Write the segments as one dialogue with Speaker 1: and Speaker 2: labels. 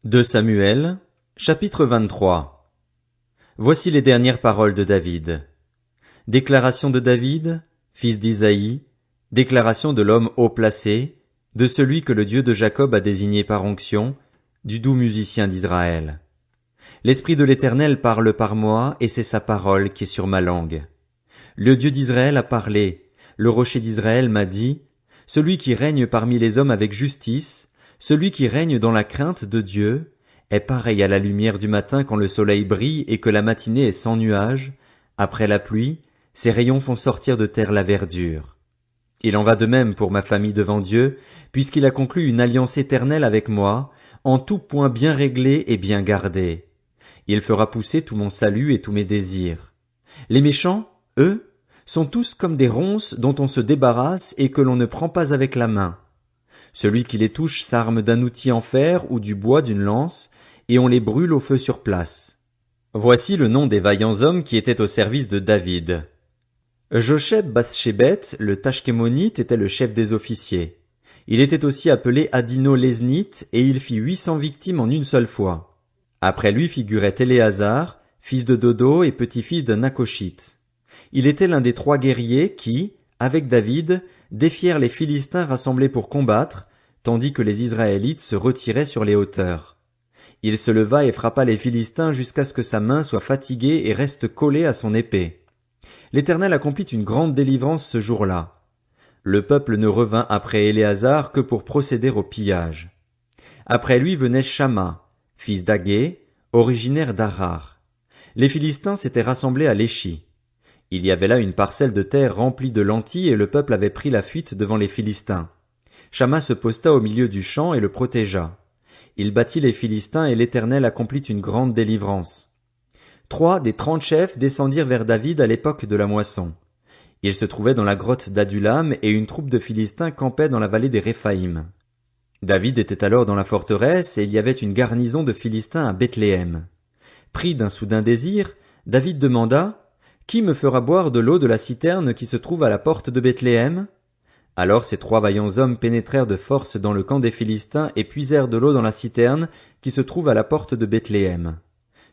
Speaker 1: 2 Samuel, chapitre 23. Voici les dernières paroles de David. Déclaration de David, fils d'Isaïe, déclaration de l'homme haut placé, de celui que le Dieu de Jacob a désigné par onction, du doux musicien d'Israël. L'Esprit de l'Éternel parle par moi, et c'est sa parole qui est sur ma langue. Le Dieu d'Israël a parlé, le rocher d'Israël m'a dit, celui qui règne parmi les hommes avec justice, celui qui règne dans la crainte de Dieu, est pareil à la lumière du matin quand le soleil brille et que la matinée est sans nuages. Après la pluie, ses rayons font sortir de terre la verdure. Il en va de même pour ma famille devant Dieu, puisqu'il a conclu une alliance éternelle avec moi, en tout point bien réglée et bien gardée. Il fera pousser tout mon salut et tous mes désirs. Les méchants, eux, sont tous comme des ronces dont on se débarrasse et que l'on ne prend pas avec la main. Celui qui les touche s'arme d'un outil en fer ou du bois d'une lance, et on les brûle au feu sur place. Voici le nom des vaillants hommes qui étaient au service de David. Josheb-Bathshébet, le Tachkémonite, était le chef des officiers. Il était aussi appelé Adino-Léznite, et il fit 800 victimes en une seule fois. Après lui figurait Éléazar, fils de Dodo et petit-fils d'un Nakoshite. Il était l'un des 3 guerriers qui, avec David, défièrent les Philistins rassemblés pour combattre, tandis que les Israélites se retiraient sur les hauteurs. Il se leva et frappa les Philistins jusqu'à ce que sa main soit fatiguée et reste collée à son épée. L'Éternel accomplit une grande délivrance ce jour-là. Le peuple ne revint après Éléazar que pour procéder au pillage. Après lui venait Shamma, fils d'Agé, originaire d'Arar. Les Philistins s'étaient rassemblés à Léchi. Il y avait là une parcelle de terre remplie de lentilles et le peuple avait pris la fuite devant les Philistins. Shamma se posta au milieu du champ et le protégea. Il battit les Philistins et l'Éternel accomplit une grande délivrance. 3 des 30 chefs descendirent vers David à l'époque de la moisson. Ils se trouvaient dans la grotte d'Adulam et une troupe de Philistins campait dans la vallée des Réphaïm. David était alors dans la forteresse et il y avait une garnison de Philistins à Bethléem. Pris d'un soudain désir, David demanda: qui me fera boire de l'eau de la citerne qui se trouve à la porte de Bethléem? Alors ces 3 vaillants hommes pénétrèrent de force dans le camp des Philistins et puisèrent de l'eau dans la citerne qui se trouve à la porte de Bethléem.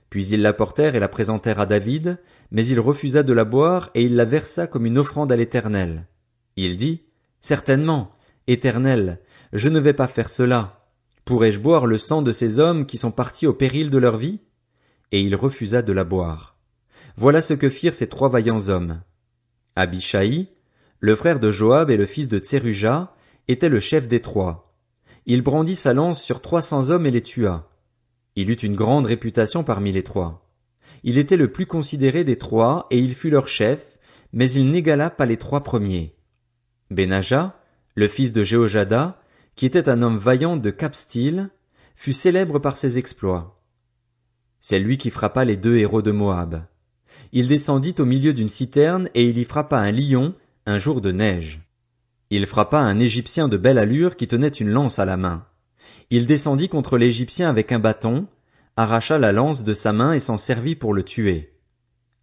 Speaker 1: Puis ils l'apportèrent et la présentèrent à David, mais il refusa de la boire et il la versa comme une offrande à l'Éternel. Il dit: certainement, Éternel, je ne vais pas faire cela. Pourrais-je boire le sang de ces hommes qui sont partis au péril de leur vie? Et il refusa de la boire. Voilà ce que firent ces 3 vaillants hommes. Abishai, le frère de Joab et le fils de Tseruja, était le chef des 3. Il brandit sa lance sur 300 hommes et les tua. Il eut une grande réputation parmi les 3. Il était le plus considéré des 3 et il fut leur chef, mais il n'égala pas les 3 premiers. Benaja, le fils de Jéhojada, qui était un homme vaillant de Capstil, fut célèbre par ses exploits. C'est lui qui frappa les 2 héros de Moab. Il descendit au milieu d'une citerne et il y frappa un lion un jour de neige. Il frappa un Égyptien de belle allure qui tenait une lance à la main. Il descendit contre l'Égyptien avec un bâton, arracha la lance de sa main et s'en servit pour le tuer.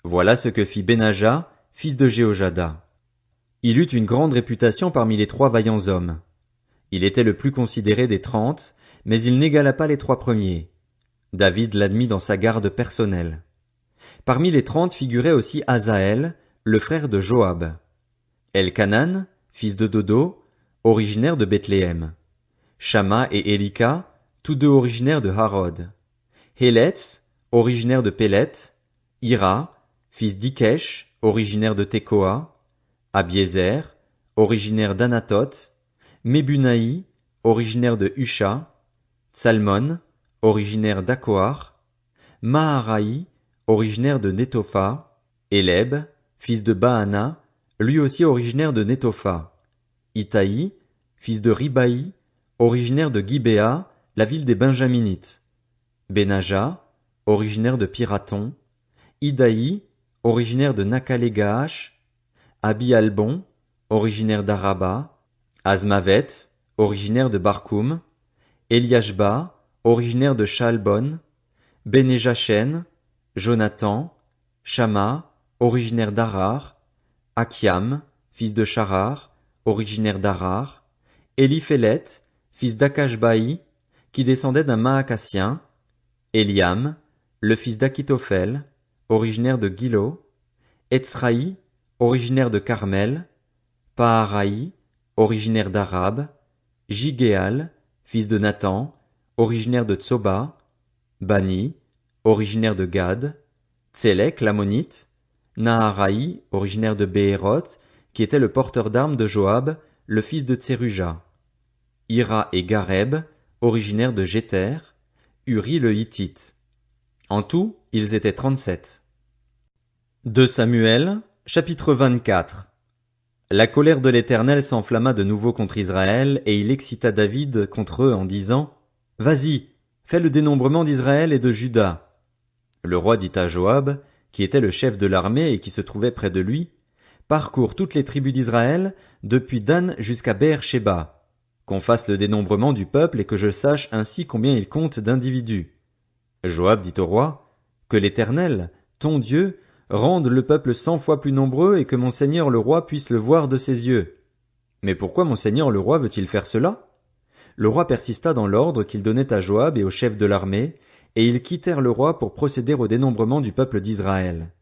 Speaker 1: Voilà ce que fit Benaja, fils de Jéhojada. Il eut une grande réputation parmi les 3 vaillants hommes. Il était le plus considéré des 30, mais il n'égala pas les 3 premiers. David l'admit dans sa garde personnelle. Parmi les 30 figurait aussi Asaël, le frère de Joab. Elkanan, fils de Dodo, originaire de Bethléem. Shamma et Élika, tous 2 originaires de Harod. Héletz, originaire de Pélet. Ira, fils d'Ikesh, originaire de Tekoa. Abiézer, originaire d'Anatoth. Mebunaï, originaire de Husha. Tsalmon, originaire d'Akoar. Maharaï, originaire de Netopha. Éleb, fils de Baana, lui aussi originaire de Netopha. Itaï, fils de Ribaï, originaire de Gibéa, la ville des Benjaminites. Benaja, originaire de Pirathon. Idaï, originaire de Nakale-Gaash. Abi-Albon, originaire d'Araba. Azmavet, originaire de Barkoum. Eliashba, originaire de Shaalbon. Bénéjachen, Jonathan. Shamma, originaire d'Arar. Akiam, fils de Charar, originaire d'Arar. Éliphélet, fils d'Akashbaï, qui descendait d'un Maacasien, Éliam, le fils d'Akitophel, originaire de Gilo, Etzraï, originaire de Carmel, Paaraï, originaire d'Arab, Jigéal, fils de Nathan, originaire de Tsoba, Bani, originaire de Gad, Tsélek l'ammonite, Naharaï, originaire de Béhéroth, qui était le porteur d'armes de Joab, le fils de Tseruja, Ira et Gareb, originaires de Jéter, Uri le Hittite. En tout, ils étaient 37. 2 Samuel, chapitre 24. La colère de l'Éternel s'enflamma de nouveau contre Israël, et il excita David contre eux en disant, « Vas-y, fais le dénombrement d'Israël et de Juda. » Le roi dit à Joab, qui était le chef de l'armée et qui se trouvait près de lui, « Parcours toutes les tribus d'Israël, depuis Dan jusqu'à Beër-Shéba, qu'on fasse le dénombrement du peuple et que je sache ainsi combien il compte d'individus. » Joab dit au roi, « Que l'Éternel, ton Dieu, rende le peuple 100 fois plus nombreux et que mon seigneur le roi puisse le voir de ses yeux. » Mais pourquoi mon seigneur le roi veut-il faire cela? Le roi persista dans l'ordre qu'il donnait à Joab et au chef de l'armée, et ils quittèrent le roi pour procéder au dénombrement du peuple d'Israël.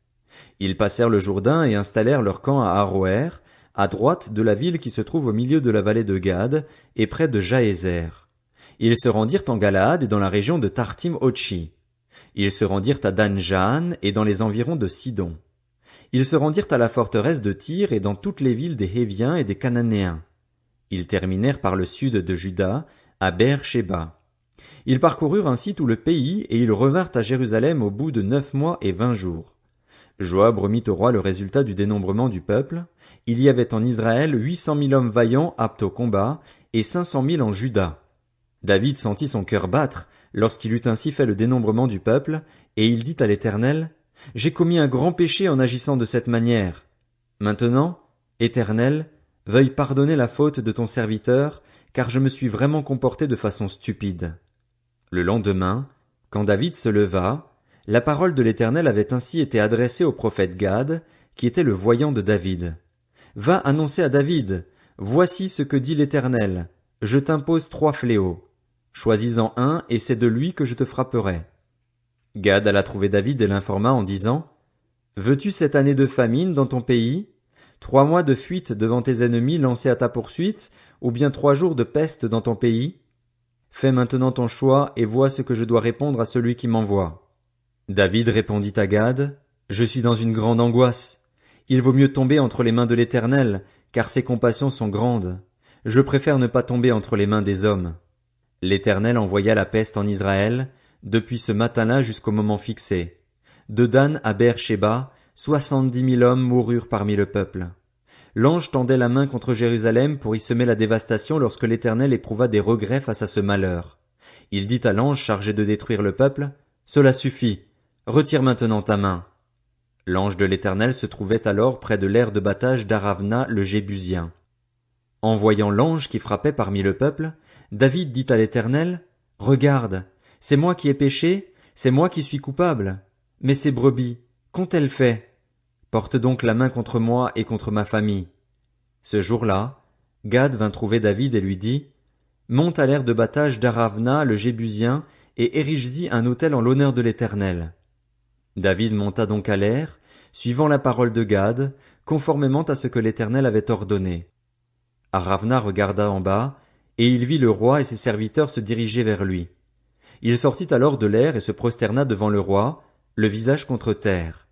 Speaker 1: Ils passèrent le Jourdain et installèrent leur camp à Aroër, à droite de la ville qui se trouve au milieu de la vallée de Gad, et près de Jaézer. Ils se rendirent en Galaad et dans la région de Tartim-Otchi. Ils se rendirent à Dan-Jaan et dans les environs de Sidon. Ils se rendirent à la forteresse de Tyr et dans toutes les villes des Héviens et des Cananéens. Ils terminèrent par le sud de Juda, à Beër-Shéba. Ils parcoururent ainsi tout le pays et ils revinrent à Jérusalem au bout de 9 mois et 20 jours. Joab remit au roi le résultat du dénombrement du peuple. Il y avait en Israël 800 000 hommes vaillants aptes au combat et 500 000 en Juda. David sentit son cœur battre lorsqu'il eut ainsi fait le dénombrement du peuple, et il dit à l'Éternel, « J'ai commis un grand péché en agissant de cette manière. Maintenant, Éternel, veuille pardonner la faute de ton serviteur, car je me suis vraiment comporté de façon stupide. » Le lendemain, quand David se leva, la parole de l'Éternel avait ainsi été adressée au prophète Gad, qui était le voyant de David. « Va annoncer à David, voici ce que dit l'Éternel, je t'impose 3 fléaux. Choisis-en un, et c'est de lui que je te frapperai. » Gad alla trouver David et l'informa en disant, « Veux-tu cette année de famine dans ton pays, 3 mois de fuite devant tes ennemis lancés à ta poursuite, ou bien 3 jours de peste dans ton pays? Fais maintenant ton choix et vois ce que je dois répondre à celui qui m'envoie. » David répondit à Gad, « Je suis dans une grande angoisse. Il vaut mieux tomber entre les mains de l'Éternel, car ses compassions sont grandes. Je préfère ne pas tomber entre les mains des hommes. » L'Éternel envoya la peste en Israël, depuis ce matin-là jusqu'au moment fixé. De Dan à Beër-Shéba, 70 000 hommes moururent parmi le peuple. L'ange tendait la main contre Jérusalem pour y semer la dévastation lorsque l'Éternel éprouva des regrets face à ce malheur. Il dit à l'ange chargé de détruire le peuple, « Cela suffit, retire maintenant ta main. » L'ange de l'Éternel se trouvait alors près de l'aire de battage d'Aravna le Jébusien. En voyant l'ange qui frappait parmi le peuple, David dit à l'Éternel, « Regarde, c'est moi qui ai péché, c'est moi qui suis coupable. Mais ces brebis, qu'ont-elles fait? Porte donc la main contre moi et contre ma famille. » Ce jour-là, Gad vint trouver David et lui dit, « Monte à l'aire de battage d'Aravna le Jébusien et érige-y un autel en l'honneur de l'Éternel. » David monta donc à l'aire, suivant la parole de Gad, conformément à ce que l'Éternel avait ordonné. Aravna regarda en bas, et il vit le roi et ses serviteurs se diriger vers lui. Il sortit alors de l'aire et se prosterna devant le roi, le visage contre terre.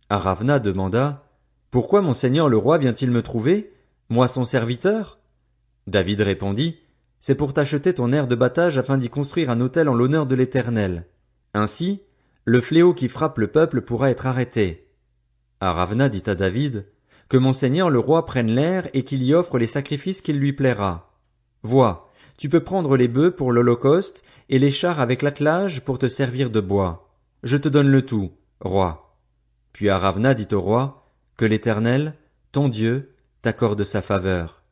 Speaker 1: Aravna demanda, « Pourquoi mon seigneur le roi vient-il me trouver, moi son serviteur ?» David répondit, « C'est pour t'acheter ton aire de battage afin d'y construire un autel en l'honneur de l'Éternel. Ainsi, le fléau qui frappe le peuple pourra être arrêté. » Aravna dit à David, « Que mon seigneur le roi prenne l'aire et qu'il y offre les sacrifices qu'il lui plaira. Vois, tu peux prendre les bœufs pour l'holocauste et les chars avec l'attelage pour te servir de bois. Je te donne le tout, roi. » Puis Aravna dit au roi, « Que l'Éternel, ton Dieu, t'accorde sa faveur. »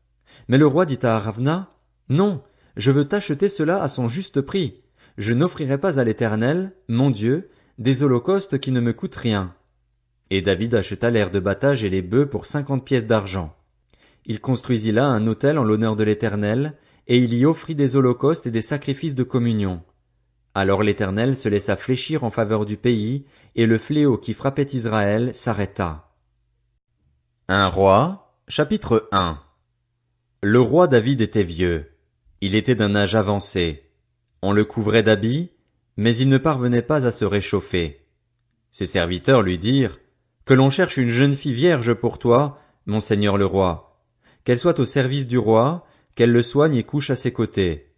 Speaker 1: Mais le roi dit à Aravna, « Non, je veux t'acheter cela à son juste prix. Je n'offrirai pas à l'Éternel, mon Dieu, des holocaustes qui ne me coûtent rien. » Et David acheta l'aire de battage et les bœufs pour 50 pièces d'argent. Il construisit là un autel en l'honneur de l'Éternel, et il y offrit des holocaustes et des sacrifices de communion. Alors l'Éternel se laissa fléchir en faveur du pays, et le fléau qui frappait Israël s'arrêta. Un roi, chapitre 1. Le roi David était vieux. Il était d'un âge avancé. On le couvrait d'habits, mais il ne parvenait pas à se réchauffer. Ses serviteurs lui dirent, que l'on cherche une jeune fille vierge pour toi, mon seigneur le roi. Qu'elle soit au service du roi, qu'elle le soigne et couche à ses côtés.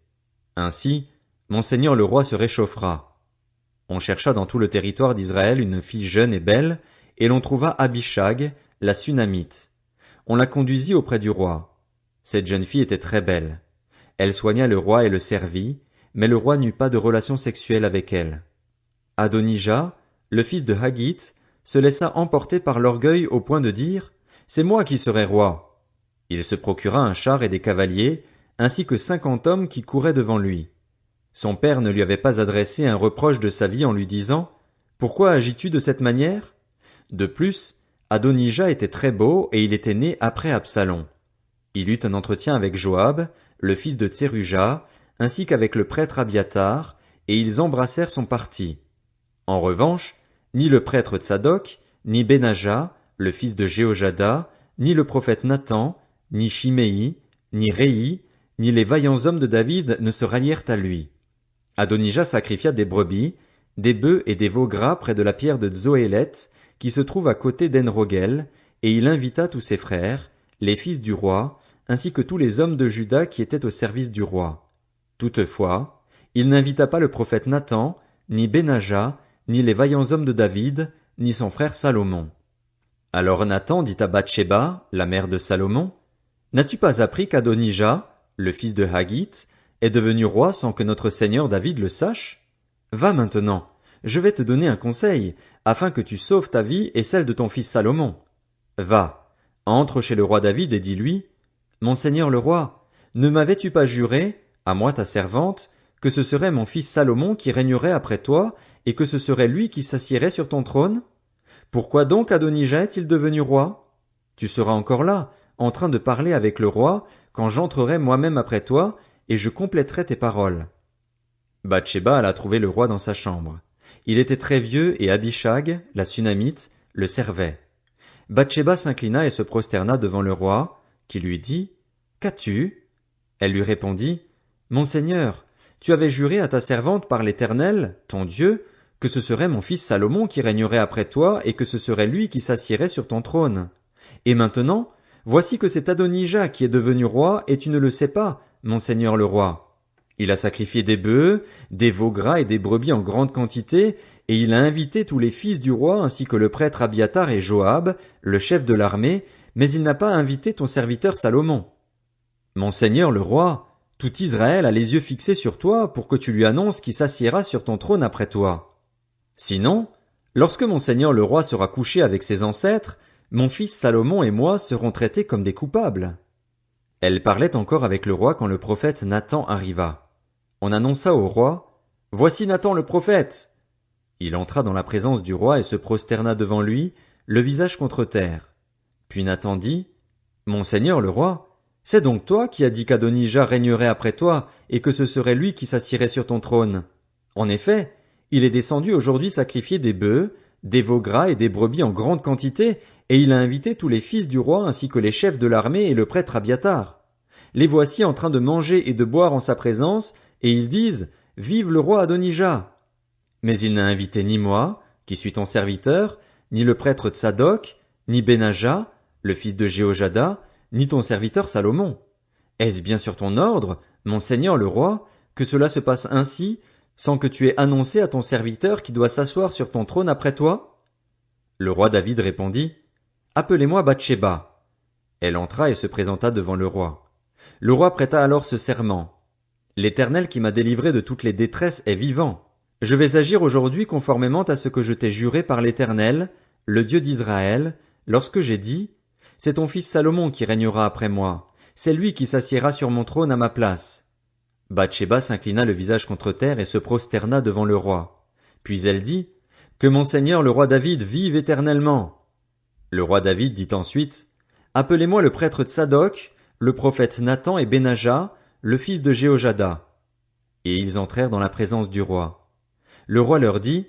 Speaker 1: Ainsi, mon seigneur le roi se réchauffera. On chercha dans tout le territoire d'Israël une fille jeune et belle, et l'on trouva Abishag, la Sunamite. On la conduisit auprès du roi. Cette jeune fille était très belle. Elle soigna le roi et le servit, mais le roi n'eut pas de relation sexuelle avec elle. Adonijah, le fils de Haggith, se laissa emporter par l'orgueil au point de dire « C'est moi qui serai roi ». Il se procura un char et des cavaliers, ainsi que 50 hommes qui couraient devant lui. Son père ne lui avait pas adressé un reproche de sa vie en lui disant « Pourquoi agis-tu de cette manière ?» De plus, Adonijah était très beau et il était né après Absalom. Il eut un entretien avec Joab, le fils de Tseruja, ainsi qu'avec le prêtre Abiatar, et ils embrassèrent son parti. En revanche, ni le prêtre Tsadok, ni Benaja, le fils de Jéhojada, ni le prophète Nathan, ni Shimei, ni Réi, ni les vaillants hommes de David ne se rallièrent à lui. Adonijah sacrifia des brebis, des bœufs et des veaux gras près de la pierre de Zoélet, qui se trouve à côté d'Enrogel, et il invita tous ses frères, les fils du roi, ainsi que tous les hommes de Juda qui étaient au service du roi. Toutefois, il n'invita pas le prophète Nathan, ni Benaja, ni les vaillants hommes de David, ni son frère Salomon. Alors Nathan dit à Bathsheba, la mère de Salomon, « N'as-tu pas appris qu'Adonijah, le fils de Haggith, est devenu roi sans que notre seigneur David le sache? Va maintenant, je vais te donner un conseil, afin que tu sauves ta vie et celle de ton fils Salomon. Va, entre chez le roi David et dis-lui, « Mon seigneur le roi, ne m'avais-tu pas juré, à moi ta servante, que ce serait mon fils Salomon qui régnerait après toi, et que ce serait lui qui s'assiérait sur ton trône? Pourquoi donc Adonijah est-il devenu roi? Tu seras encore là, en train de parler avec le roi, quand j'entrerai moi-même après toi, et je compléterai tes paroles. » Bathsheba alla trouver le roi dans sa chambre. Il était très vieux et Abishag, la Sunamite, le servait. Bathsheba s'inclina et se prosterna devant le roi, qui lui dit « Qu'as-tu » Elle lui répondit « Mon seigneur, tu avais juré à ta servante par l'Éternel, ton Dieu, que ce serait mon fils Salomon qui régnerait après toi et que ce serait lui qui s'assiérait sur ton trône. Et maintenant, voici que c'est Adonijah qui est devenu roi et tu ne le sais pas, mon seigneur le roi. Il a sacrifié des bœufs, des veaux gras et des brebis en grande quantité, et il a invité tous les fils du roi ainsi que le prêtre Abiatar et Joab, le chef de l'armée, mais il n'a pas invité ton serviteur Salomon. Mon seigneur le roi, tout Israël a les yeux fixés sur toi pour que tu lui annonces qui s'assiera sur ton trône après toi. Sinon, lorsque mon seigneur le roi sera couché avec ses ancêtres, mon fils Salomon et moi serons traités comme des coupables. » Elle parlait encore avec le roi quand le prophète Nathan arriva. On annonça au roi, « Voici Nathan le prophète !» Il entra dans la présence du roi et se prosterna devant lui, le visage contre terre. Puis Nathan dit, « Mon seigneur le roi, c'est donc toi qui as dit qu'Adonijah régnerait après toi et que ce serait lui qui s'assiérait sur ton trône. En effet, il est descendu aujourd'hui sacrifier des bœufs, des veaux gras et des brebis en grande quantité, et il a invité tous les fils du roi ainsi que les chefs de l'armée et le prêtre Abiatar. Les voici en train de manger et de boire en sa présence, et ils disent « Vive le roi Adonijah !» Mais il n'a invité ni moi, qui suis ton serviteur, ni le prêtre Tsadok, ni Benaja, le fils de Jéhojada, ni ton serviteur Salomon. Est-ce bien sur ton ordre, mon seigneur le roi, que cela se passe ainsi, sans que tu aies annoncé à ton serviteur qui doit s'asseoir sur ton trône après toi? Le roi David répondit, « Appelez-moi Bathsheba. » Elle entra et se présenta devant le roi. Le roi prêta alors ce serment. « L'Éternel qui m'a délivré de toutes les détresses est vivant. Je vais agir aujourd'hui conformément à ce que je t'ai juré par l'Éternel, le Dieu d'Israël, lorsque j'ai dit, « C'est ton fils Salomon qui régnera après moi. C'est lui qui s'assiera sur mon trône à ma place. » Bathsheba s'inclina le visage contre terre et se prosterna devant le roi. Puis elle dit, « Que mon seigneur le roi David vive éternellement. » Le roi David dit ensuite, « Appelez-moi le prêtre Tsadok, le prophète Nathan et Benaja, le fils de Jéhojada. Et ils entrèrent dans la présence du roi. Le roi leur dit,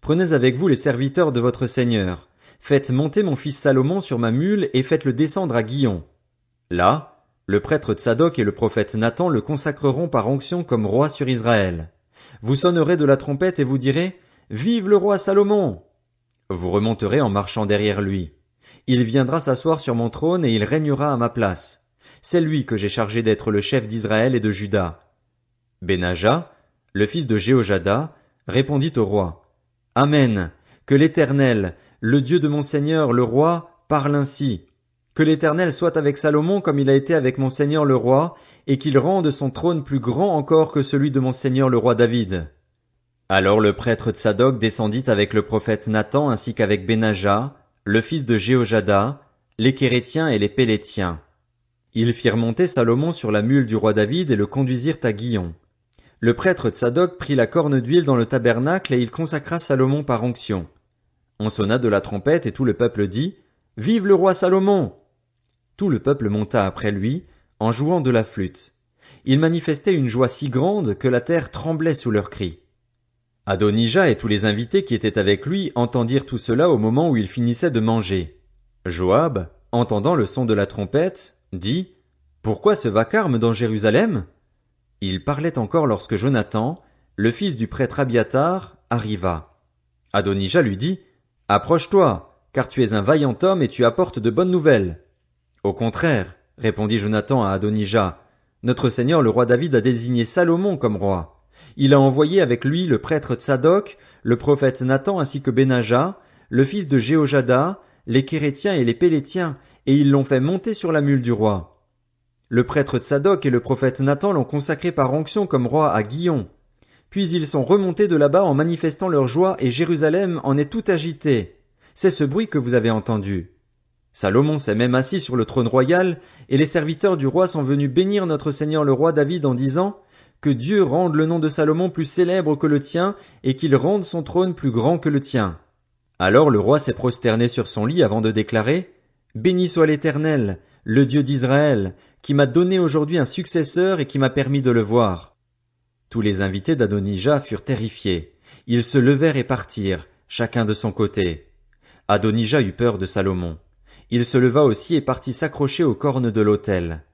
Speaker 1: prenez avec vous les serviteurs de votre seigneur, faites monter mon fils Salomon sur ma mule et faites-le descendre à Guillon. Là, le prêtre Tsadok et le prophète Nathan le consacreront par onction comme roi sur Israël. Vous sonnerez de la trompette et vous direz, vive le roi Salomon! Vous remonterez en marchant derrière lui. Il viendra s'asseoir sur mon trône et il régnera à ma place. C'est lui que j'ai chargé d'être le chef d'Israël et de Juda. Benaja, le fils de Jéhojada, répondit au roi. Amen. Que l'Éternel, le Dieu de mon seigneur le roi, parle ainsi. Que l'Éternel soit avec Salomon comme il a été avec mon seigneur le roi, et qu'il rende son trône plus grand encore que celui de mon seigneur le roi David. Alors le prêtre Tsadok descendit avec le prophète Nathan ainsi qu'avec Benaja, le fils de Jéhojada, les Kérétiens et les Pélétiens. Ils firent monter Salomon sur la mule du roi David et le conduisirent à Guillon. Le prêtre Tsadok prit la corne d'huile dans le tabernacle et il consacra Salomon par onction. On sonna de la trompette et tout le peuple dit, vive le roi Salomon! Tout le peuple monta après lui, en jouant de la flûte. Ils manifestaient une joie si grande que la terre tremblait sous leurs cris. Adonija et tous les invités qui étaient avec lui entendirent tout cela au moment où il finissait de manger. Joab, entendant le son de la trompette, dit, pourquoi ce vacarme dans Jérusalem? Il parlait encore lorsque Jonathan, le fils du prêtre Abiatar, arriva. Adonija lui dit, approche-toi, car tu es un vaillant homme et tu apportes de bonnes nouvelles. Au contraire, répondit Jonathan à Adonija, notre seigneur le roi David a désigné Salomon comme roi. Il a envoyé avec lui le prêtre Tsadok, le prophète Nathan ainsi que Benaja, le fils de Jéhojada, les Kérétiens et les Pélétiens, et ils l'ont fait monter sur la mule du roi. Le prêtre Tsadok et le prophète Nathan l'ont consacré par onction comme roi à Guillon. Puis ils sont remontés de là-bas en manifestant leur joie et Jérusalem en est tout agité. C'est ce bruit que vous avez entendu. Salomon s'est même assis sur le trône royal, et les serviteurs du roi sont venus bénir notre seigneur le roi David en disant, que Dieu rende le nom de Salomon plus célèbre que le tien, et qu'il rende son trône plus grand que le tien. Alors le roi s'est prosterné sur son lit avant de déclarer, béni soit l'Éternel, le Dieu d'Israël, qui m'a donné aujourd'hui un successeur et qui m'a permis de le voir. Tous les invités d'Adonija furent terrifiés. Ils se levèrent et partirent, chacun de son côté. Adonija eut peur de Salomon. Il se leva aussi et partit s'accrocher aux cornes de l'autel.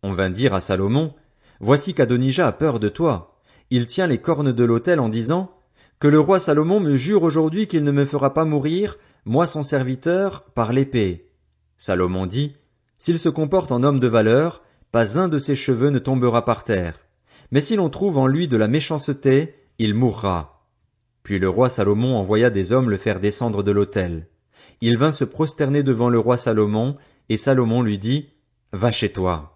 Speaker 1: On vint dire à Salomon, voici qu'Adonija a peur de toi. Il tient les cornes de l'autel en disant, que le roi Salomon me jure aujourd'hui qu'il ne me fera pas mourir, moi son serviteur, par l'épée. Salomon dit, s'il se comporte en homme de valeur, pas un de ses cheveux ne tombera par terre. Mais si l'on trouve en lui de la méchanceté, il mourra. Puis le roi Salomon envoya des hommes le faire descendre de l'autel. Il vint se prosterner devant le roi Salomon, et Salomon lui dit, va chez toi.